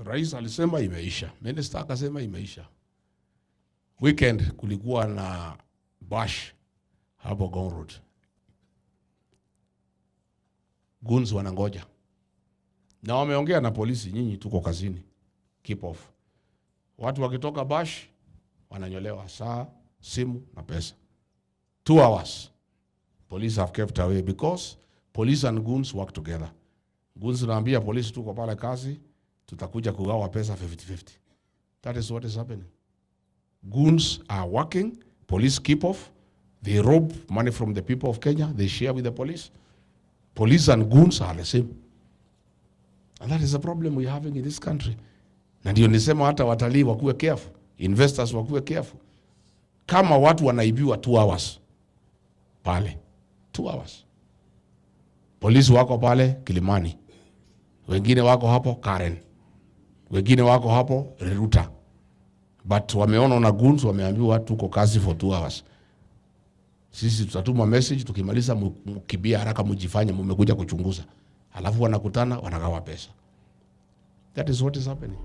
Rais alisema imeisha. Minister akasema imeisha. Weekend kulikuwa na bash hapo Ngong Road. Guns wanangoja. Na wameongea na polisi, nyinyi tuko kazini. Keep off. Watu wakitoka bash wananyolewa saa, simu na pesa. 2 hours. Police have kept away because police and goons work together. Goons naambia polisi tuko pale kazi, tutakuja kugawa pesa 50-50. That is what is happening. Goons are working, police keep off, they rob money from the people of Kenya, they share with the police. Police and goons are the same. And that is the problem we're having in this country. Na ndio nisema hata watalii wakuwe careful, investors wakuwe careful. Kama watu wanaibiwa 2 hours pale, 2 hours. Polisi wako pale Kilimani, wengine wako hapo Karen, wengine wako hapo Reruta. But wameona na goons, wameambiwa tuko kazi for 2 hours. Sisi tutatuma message, tukimaliza mkibia haraka mjifanye mmekuja kuchunguza. Alafu wanakutana wanagawa pesa. That is what is happening.